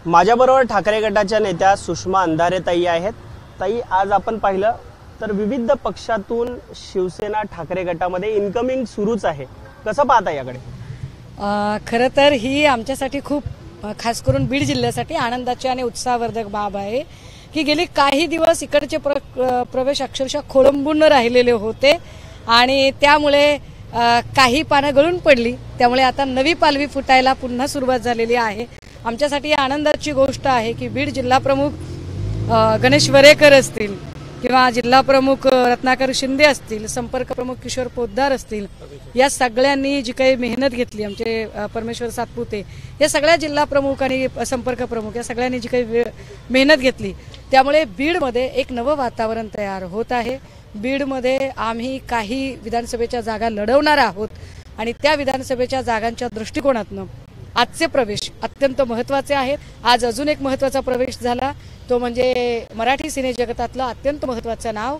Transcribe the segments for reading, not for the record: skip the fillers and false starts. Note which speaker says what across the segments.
Speaker 1: माझ्याबरोबर ठाकरे गटाच्या नेत्या सुषमा अंधारे ताई आहेत। ताई, आज आपण पाहिलं तर विविध पक्षातून शिवसेना ठाकरे गटामध्ये इनकमिंग सुरूच आहे, कसं पाहता याकडे?
Speaker 2: खरं तर ही आमच्यासाठी खूप खास करून बीड जिल्ह्यासाठी आनंदाची आणि उत्साहवर्धक बाब आहे की गेली काही दिवस इकडचे प्रवेश अक्षरशः खोळंबून राहिलेले होते आणि त्यामुळे काही पानं गळून पडली, त्यामुळे आता नवी पालवी फुटायला पुन्हा सुरुवात झालेली आहे। आमच्यासाठी आनंदाची गोष्ट आहे की बीड जिल्हा प्रमुख गणेश वरेकर असतील किंवा जिल्हा प्रमुख रत्नाकर शिंदे असतील, संपर्क प्रमुख किशोर पोद्दार असतील, या सगळ्यांनी जी काही मेहनत घेतली, आमचे परमेश्वर सातपुते, या सगळ्या जिल्हा प्रमुख आणि संपर्क प्रमुख या सगळ्यांनी जी काही मेहनत घेतली, त्यामुळे बीडमध्ये एक नवं वातावरण तयार होत आहे। बीडमध्ये आम्ही काही विधानसभेच्या जागा लढवणार आहोत आणि त्या विधानसभेच्या जागांच्या दृष्टिकोनातून आजचे प्रवेश अत्यंत महत्त्वाचे आहेत। आज अजून एक महत्त्वाचा प्रवेश झाला, तो म्हणजे मराठी सिने जगतातलं अत्यंत महत्त्वाचं नाव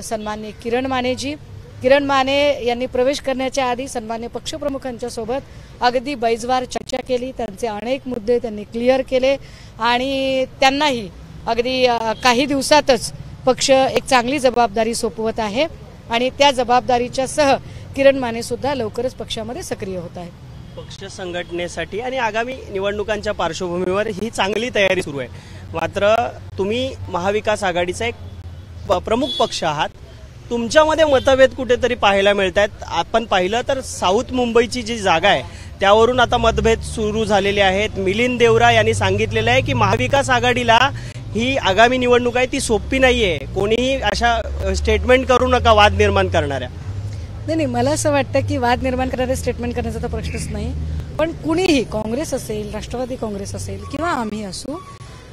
Speaker 2: सन्माननीय किरण मानेजी। किरण माने यांनी प्रवेश करण्याच्या आधी सन्माननीय पक्षप्रमुखांच्या सोबत अगदी बैजवार चर्चा केली, त्यांचे अनेक मुद्दे त्यांनी क्लिअर केले आणि त्यांनाही अगदी काही दिवसातच पक्ष एक चांगली जबाबदारी सोपवत आहे आणि त्या जबाबदारीच्या सह किरण माने सुद्धा लवकरच पक्षामध्ये सक्रिय होत आहे।
Speaker 1: पक्ष संघटनेसाठी आणि आगामी निवडणुकांच्या पार्श्वभूमीवर ही चांगली तयारी सुरू आहे, मात्र तुम्ही महाविकास आघाडीचा एक प्रमुख पक्ष आहात, तुमच्यामध्ये मतभेद कुठेतरी पाहायला मिळतात। आपण पाहिलं तर साऊथ मुंबईची जी जागा आहे त्यावरून आता मतभेद सुरू झालेले आहेत। मिलिंद देवरा यांनी सांगितलेलं आहे की महाविकास आघाडीला ही आगामी निवडणूक आहे ती सोपी नाहीये, कोणीही अशा स्टेटमेंट करू नका वाद निर्माण करणाऱ्या।
Speaker 2: नाही, मला असं वाटतं की वाद निर्माण करणारे स्टेटमेंट करण्याचा तर प्रश्नच नाही, पण कुणीही, काँग्रेस असेल, राष्ट्रवादी काँग्रेस असेल किंवा आम्ही असू,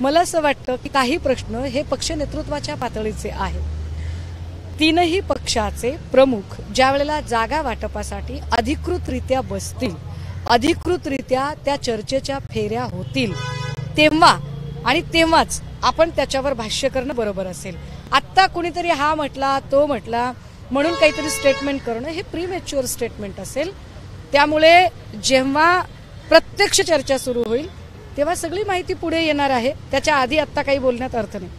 Speaker 2: मला असं वाटतं की काही प्रश्न हे पक्ष नेतृत्वाच्या पातळीचे आहेत। तीनही पक्षाचे प्रमुख ज्या वेळेला जागा वाटपासाठी अधिकृतरित्या बसतील, अधिकृतरित्या त्या चर्चेच्या फेऱ्या होतील, तेव्हा आणि तेव्हाच आपण त्याच्यावर भाष्य करणं बरोबर असेल। आत्ता कुणीतरी हा म्हटला तो म्हटला म्हणून काहीतरी स्टेटमेंट करणं हे प्रीमॅच्युअर स्टेटमेंट असेल। त्यामुळे जेव्हा प्रत्यक्ष चर्चा सुरू होईल तेव्हा सगळी माहिती पुढे येणार आहे, त्याच्या आधी आत्ता काही बोलण्यात अर्थ नाही।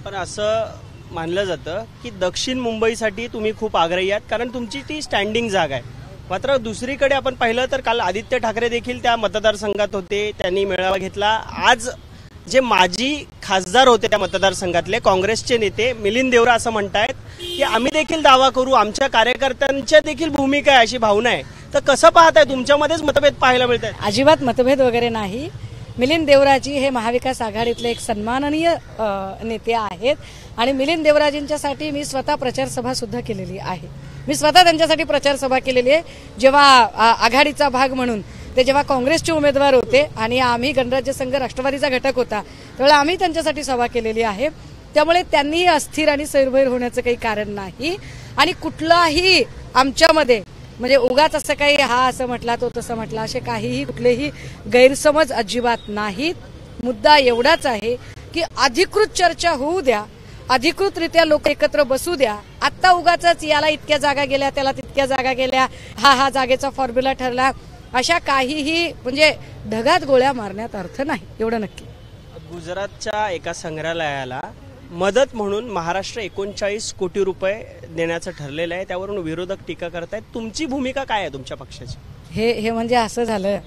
Speaker 1: पण असं मानलं जातं की दक्षिण मुंबईसाठी तुम्ही खूप आग्रही आहात, कारण तुमची ती स्टँडिंग जागा आहे, मात्र दुसरीकडे आपण पाहिलं तर काल आदित्य ठाकरे देखील त्या मतदारसंघात होते, त्यांनी मेळावा घेतला। आज जे माजी खासदार होते त्या मतदारसंघातले काँग्रेसचे नेते मिलिंद देवरा असं म्हणतायत की आम्ही देखील दावा करू, आमच्या कार्यकर्त्यांच्या देखील भूमिका आहे अशी भावना आहे, तर कसं पाहताय? तुमच्यामध्येच मतभेद पाहायला मिळत आहेत?
Speaker 2: अजिबात मतभेद वगैरे नाही। मिलिंद देवराजी हे महाविकास आघाडीतले एक सन्माननीय नेते आहेत आणि मिलिंद देवराजींच्यासाठी मी स्वतः प्रचार सभा सुद्धा केलेली आहे। मी स्वतः त्यांच्यासाठी प्रचार सभा केलेली आहे, जेव्हा आघाडीचा भाग म्हणून ते जेव्हा काँग्रेसचे उमेदवार होते आणि आम्ही गणराज्य संघ राष्ट्रवादीचा घटक होता त्यावेळेला आम्ही त्यांच्यासाठी सभा केलेली आहे। त्यामुळे त्यांनी अस्थिर आणि सैरभैर होण्याचं काही कारण नाही आणि कुठलाही आमच्यामध्ये म्हणजे उगाच असं काही हा असं म्हटला तो तसं म्हटला असे काहीही कुठलेही गैरसमज अजिबात नाहीत। मुद्दा एवढाच आहे की अधिकृत चर्चा होऊ द्या, अधिकृतरित्या लोक एकत्र बसू द्या। आता उगाच याला इतक्या जागा गेल्या त्याला तितक्या जागा गेल्या, हा जागेचा फॉर्म्युला ठरला, अशा काहीही म्हणजे ढगात गोळ्या मारण्यात अर्थ नाही, एवढं नक्की।
Speaker 1: गुजरातच्या एका संग्रहालयाला मदत म्हणून महाराष्ट्र 39 कोटी रुपये देण्याचं ठरलेलं आहे, त्यावरून विरोधक टीका करतायत, तुमची भूमिका काय आहे तुमच्या पक्षाची?
Speaker 2: हे म्हणजे असं झालं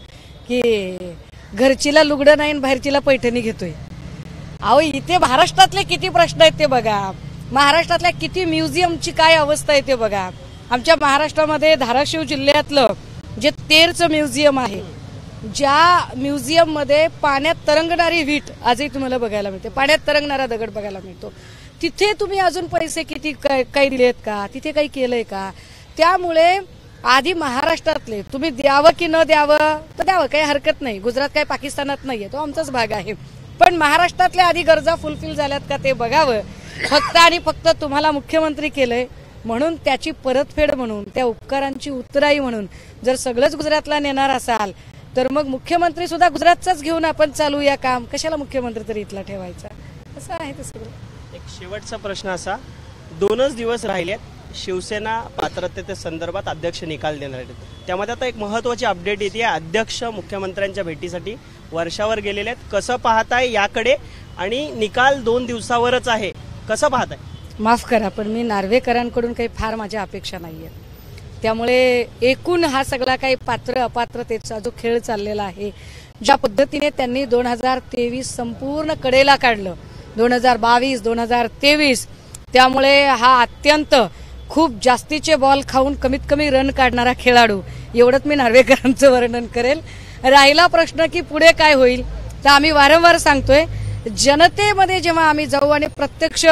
Speaker 2: की घरचीला लुगडं नाही बाहेरचीला पैठणी घेतोय। अहो, इथे महाराष्ट्रातले किती प्रश्न आहेत ते बघा, महाराष्ट्रातल्या किती म्युझियमची काय अवस्था आहे ते बघा। आमच्या महाराष्ट्रामध्ये धाराशिव जिल्ह्यातलं जे तेरचं म्युझियम आहे, ज्या म्युझियम मध्ये पाण्यात तरंगणारी वीट आजही तुम्हाला बघायला मिळते, पाण्यात तरंगणारा दगड बघायला मिळतो, तिथे तुम्ही अजून पैसे किती काही दिलेत का, तिथे काही केलंय का? त्यामुळे आधी महाराष्ट्रातले तुम्ही द्यावं की न द्यावं तर द्यावं, काही हरकत नाही, गुजरात काय पाकिस्तानात नाहीये, तो आमचाच भाग आहे, पण महाराष्ट्रातल्या आधी गरजा फुलफिल झाल्यात का ते बघावं। फक्त आणि फक्त तुम्हाला मुख्यमंत्री केलंय म्हणून त्याची परतफेड म्हणून, त्या उपकारांची उत्तराई म्हणून जर सगळंच गुजरातला नेणार असाल तर मग मुख्यमंत्री सुद्धा गुजरातचाच घेऊन आपण चालूया काम, कशाला मुख्यमंत्री तरी इथला ठेवायचा, असं आहे ते सगळं।
Speaker 1: एक शेवटचा प्रश्न असा, 2च दिवस राहिलेत शिवसेना पात्रते संदर्भात अध्यक्ष निकाल देणार आहेत. त्यामध्ये आता एक महत्त्वाची अपडेट येते. अध्यक्ष मुख्यमंत्र्यांच्या भेटीसाठी वर्षावर गेलेले आहेत. कसं पाहताय याकडे, आणि निकाल 2 दिवसावरच आहे, कसं पाहताय?
Speaker 2: माफ करा, पण मी नार्वेकरांकडून काही फार माझ्या अपेक्षा नाहीये. त्यामुळे एकूण हा सगळा काही पात्र अपात्रतेचा जो खेळ चाललेला आहे, ज्या पद्धतीने त्यांनी 2023 संपूर्ण कडेला काढलं, 2022 2023, त्यामुळे हा अत्यंत खूप जास्तीचे बॉल खाऊन कमीत कमी रन काढणारा खेळाडू, एवढंच मी नार्वेकरांचं वर्णन करेल. राहिला प्रश्न की पुढे काय होईल, तर आम्ही वारंवार सांगतोय, जनतेमध्ये जेव्हा आम्ही जाऊ आणि प्रत्यक्ष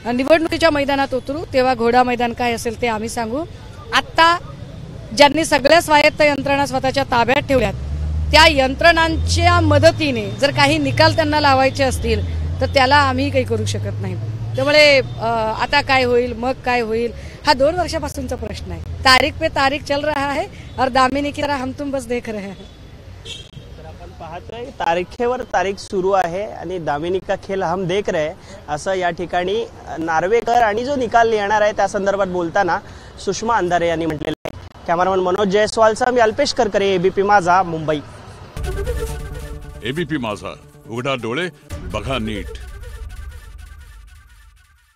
Speaker 2: निवडणुकीच्या मैदानात उतरू तेव्हा घोडा मैदान काय असेल ते आम्ही सांगू. आत्ता ज्यांनी सगळ्या स्वायत्त यंत्रणा स्वतःच्या ताब्यात ठेवल्यात, त्या यंत्रणांच्या मदतीने जर काही निकाल त्यांना लावायचे असतील तर त्याला आम्ही काही करू शकत नाही. त्यामुळे आता काय होईल, मग काय होईल, हा 2 वर्षापासूनचा प्रश्न आहे. तारीख पे तारीख चल रहा है और दामिनी की तरह हम तुम बस देख रहे हैं.
Speaker 1: आपण पाहतोय तारखेवर तारीख सुरू आहे आणि दामिनी का खेळ हम देख रहे, असं या ठिकाणी नार्वेकर आणि जो निकाल येणार आहे त्या संदर्भात बोलताना सुषमा अंधारे यांनी म्हटलेलं आहे. कॅमेरामन मनोज जयस्वालचा मी अल्पेश करकरे, एबीपी माझा, मुंबई.
Speaker 3: एबीपी माझा, उघडा डोळे बघा नीट.